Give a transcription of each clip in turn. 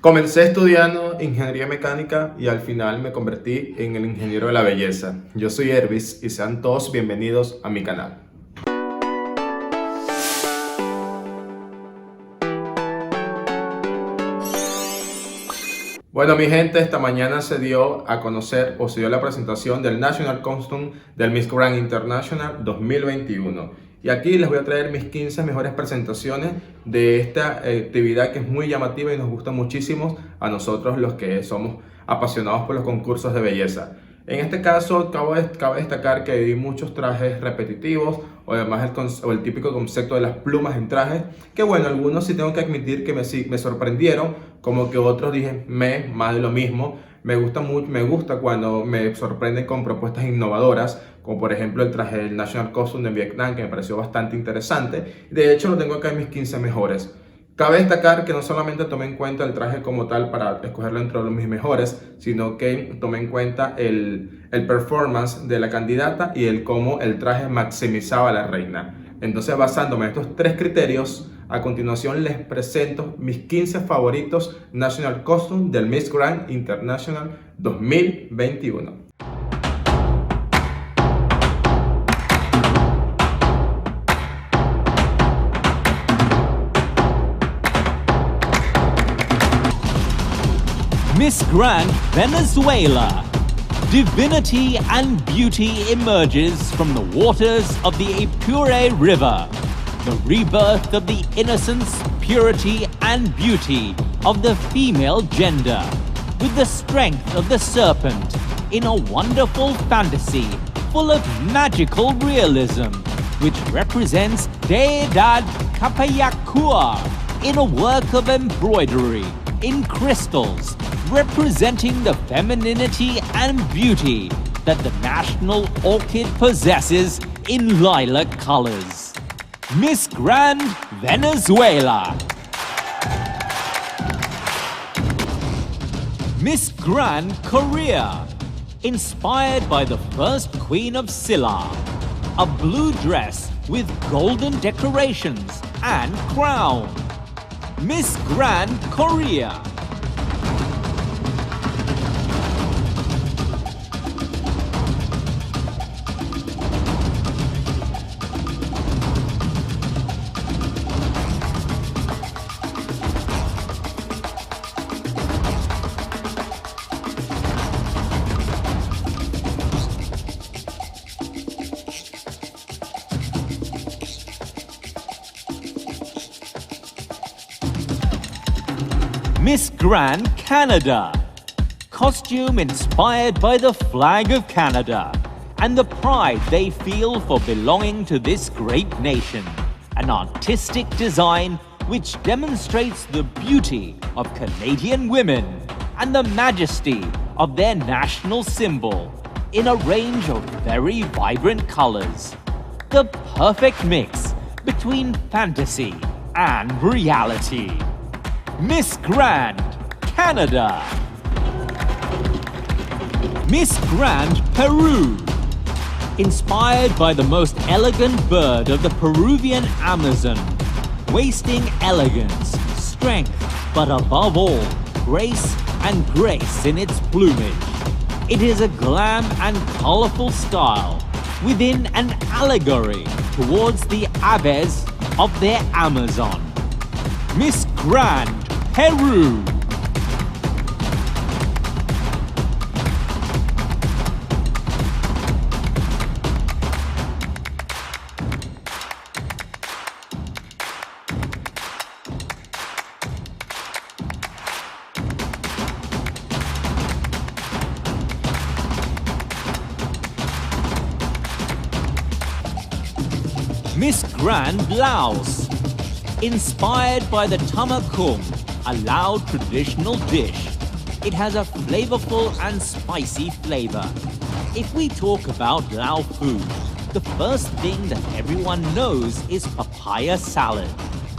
Comencé estudiando ingeniería mecánica y al final me convertí en el ingeniero de la belleza. Yo soy Ervis y sean todos bienvenidos a mi canal. Bueno, mi gente, esta mañana se dio a conocer o se dio la presentación del National Costume del Miss Grand International 2021. Y aquí les voy a traer mis 15 mejores presentaciones de esta actividad que es muy llamativa y nos gusta muchísimo a nosotros los que somos apasionados por los concursos de belleza. En este caso, cabe destacar que vi muchos trajes repetitivos o además el típico concepto de las plumas en trajes, que bueno, algunos sí tengo que admitir que me sorprendieron, como que otros dije, más de lo mismo. Me gusta cuando me sorprenden con propuestas innovadoras, como por ejemplo el traje del National Costume de Vietnam, que me pareció bastante interesante. De hecho, lo tengo acá en mis 15 mejores. Cabe destacar que no solamente tomé en cuenta el traje como tal para escogerlo entre mis mejores, sino que tomé en cuenta el performance de la candidata y el cómo el traje maximizaba a la reina. Entonces, basándome en estos tres criterios, a continuación les presento mis 15 favoritos National Costume del Miss Grand International 2021. Miss Grand Venezuela. Divinity and beauty emerges from the waters of the Apure River. The rebirth of the innocence, purity, and beauty of the female gender, with the strength of the serpent in a wonderful fantasy full of magical realism, which represents Deidad Kapayakua in a work of embroidery in crystals, representing the femininity and beauty that the national orchid possesses in lilac colors. Miss Grand Venezuela. Miss Grand Korea. Inspired by the first queen of Silla. A blue dress with golden decorations and crown. Miss Grand Korea. Miss Grand Canada. Costume inspired by the flag of Canada and the pride they feel for belonging to this great nation. An artistic design which demonstrates the beauty of Canadian women and the majesty of their national symbol in a range of very vibrant colors. The perfect mix between fantasy and reality. Miss Grand Canada. Miss Grand Peru. Inspired by the most elegant bird of the Peruvian Amazon, wasting elegance, strength, but above all, grace and grace in its plumage. It is a glam and colorful style within an allegory towards the aves of their Amazon. Miss Grand Peru. Miss Grand Laos. Inspired by the tamakung, a Lao traditional dish. It has a flavorful and spicy flavor. If we talk about Lao food, the first thing that everyone knows is papaya salad,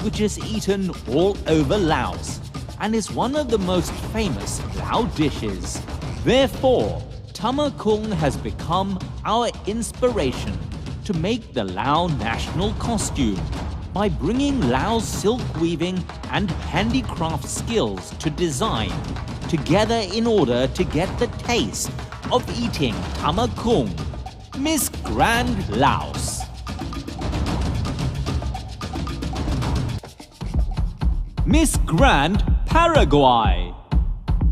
which is eaten all over Laos and is one of the most famous Lao dishes. Therefore, tamakung has become our inspiration to make the Lao national costume. by bringing Lao's silk weaving and handicraft skills to design together in order to get the taste of eating tamakung, Miss Grand Laos. Miss Grand Paraguay.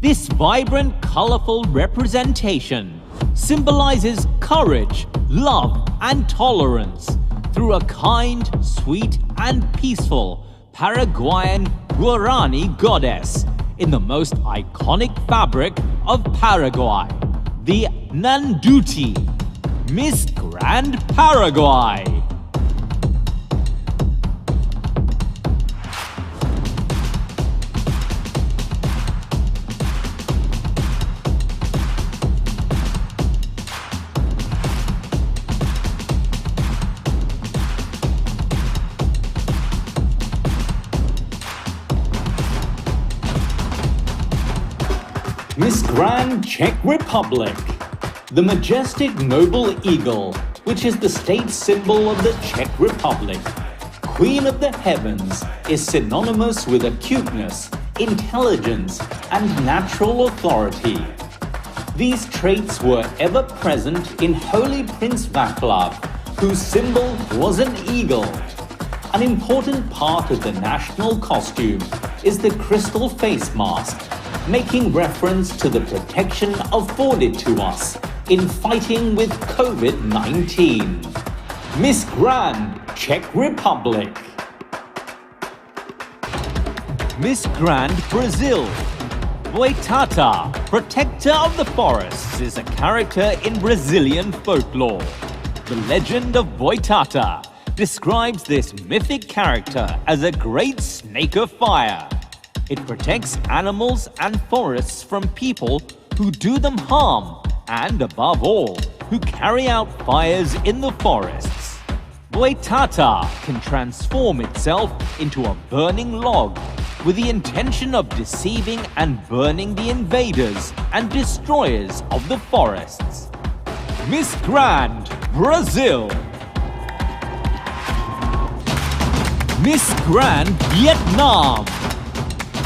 This vibrant, colorful representation symbolizes courage, love, and tolerance through a kind, sweet, and peaceful Paraguayan Guarani goddess in the most iconic fabric of Paraguay, the Nanduti, Miss Grand Paraguay. Miss Grand Czech Republic. The majestic noble eagle, which is the state symbol of the Czech Republic, Queen of the Heavens, is synonymous with acuteness, intelligence, and natural authority. These traits were ever present in Holy Prince Václav, whose symbol was an eagle. An important part of the national costume is the crystal face mask, making reference to the protection afforded to us in fighting with COVID-19. Miss Grand Czech Republic. Miss Grand Brazil. Boitata, protector of the forests, is a character in Brazilian folklore. The legend of Boitata describes this mythic character as a great snake of fire. It protects animals and forests from people who do them harm and, above all, who carry out fires in the forests. Boitata can transform itself into a burning log with the intention of deceiving and burning the invaders and destroyers of the forests. Miss Grand Brazil. Miss Grand Vietnam.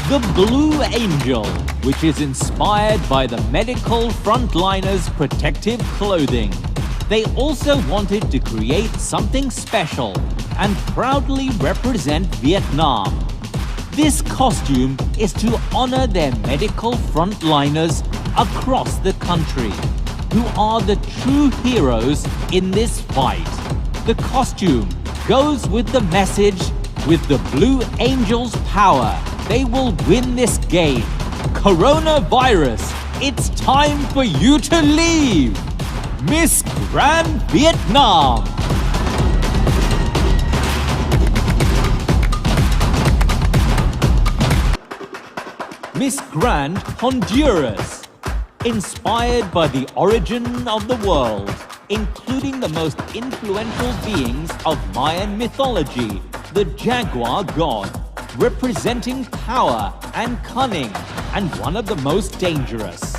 The Blue Angel, which is inspired by the medical frontliners' protective clothing. They also wanted to create something special and proudly represent Vietnam. This costume is to honor their medical frontliners across the country, who are the true heroes in this fight. The costume goes with the message, with the Blue Angel's power, they will win this game. Coronavirus, it's time for you to leave. Miss Grand Vietnam. Miss Grand Honduras. Inspired by the origin of the world, including the most influential beings of Mayan mythology, the jaguar god, representing power and cunning, and one of the most dangerous.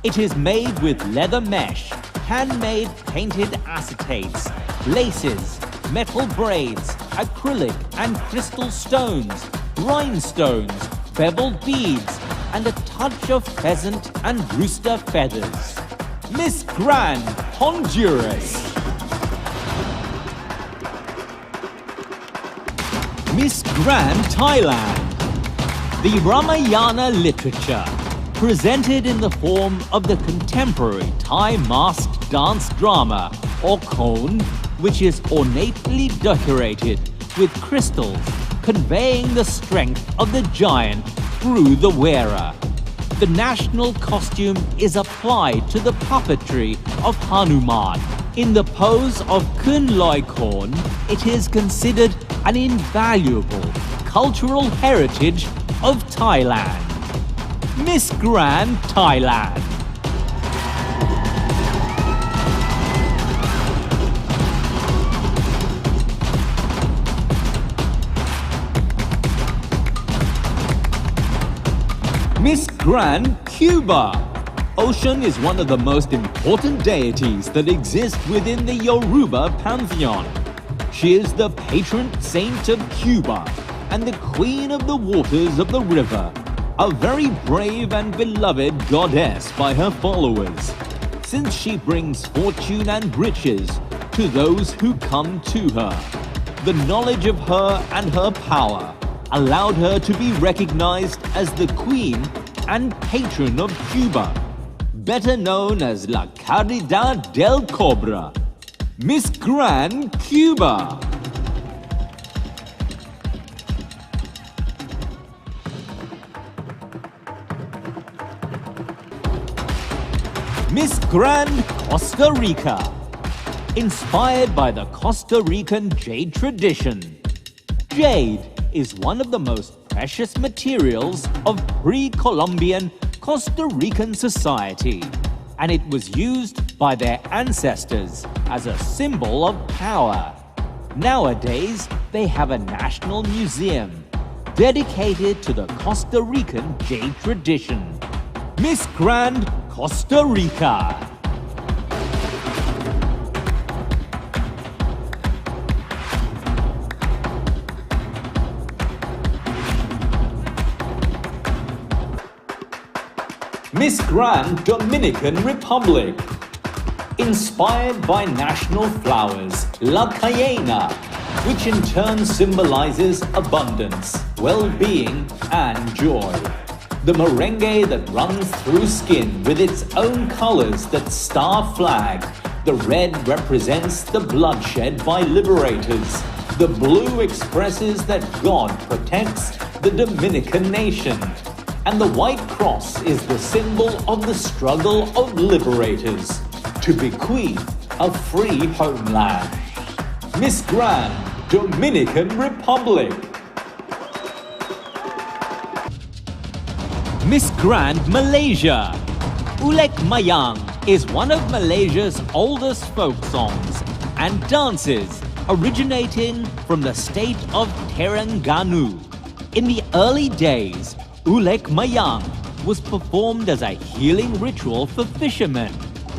It is made with leather mesh, handmade painted acetates, laces, metal braids, acrylic and crystal stones, rhinestones, beveled beads, and a touch of pheasant and rooster feathers. Miss Grand Honduras. Miss Grand Thailand. The Ramayana literature, presented in the form of the contemporary Thai masked dance drama, or Khon, which is ornately decorated with crystals, conveying the strength of the giant through the wearer. The national costume is applied to the puppetry of Hanuman. In the pose of Khun Loi Khon, it is considered an invaluable cultural heritage of Thailand. Miss Grand Thailand. Miss Grand Cuba. Ocean is one of the most important deities that exist within the Yoruba pantheon. She is the patron saint of Cuba and the queen of the waters of the river, a very brave and beloved goddess by her followers, since she brings fortune and riches to those who come to her. The knowledge of her and her power allowed her to be recognized as the queen and patron of Cuba, better known as La Caridad del Cobra, Miss Grand Cuba. Miss Grand Costa Rica. Inspired by the Costa Rican jade tradition, jade is one of the most precious materials of pre-Columbian Costa Rican society, and it was used by their ancestors as a symbol of power. Nowadays, they have a national museum dedicated to the Costa Rican jade tradition. Miss Grand Costa Rica. Miss Grand Dominican Republic. Inspired by national flowers, La Cayena, which in turn symbolizes abundance, well-being, and joy. The merengue that runs through skin with its own colors that star flag. The red represents the bloodshed by liberators. The blue expresses that God protects the Dominican nation. And the white cross is the symbol of the struggle of liberators to bequeath a free homeland. Miss Grand Dominican Republic. Miss Grand Malaysia. Ulek Mayang is one of Malaysia's oldest folk songs and dances originating from the state of Terengganu. In the early days, Ulek Mayang was performed as a healing ritual for fishermen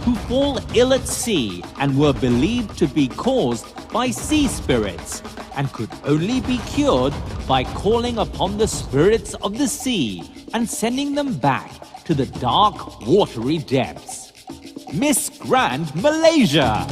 who fall ill at sea and were believed to be caused by sea spirits and could only be cured by calling upon the spirits of the sea and sending them back to the dark, watery depths. Miss Grand Malaysia.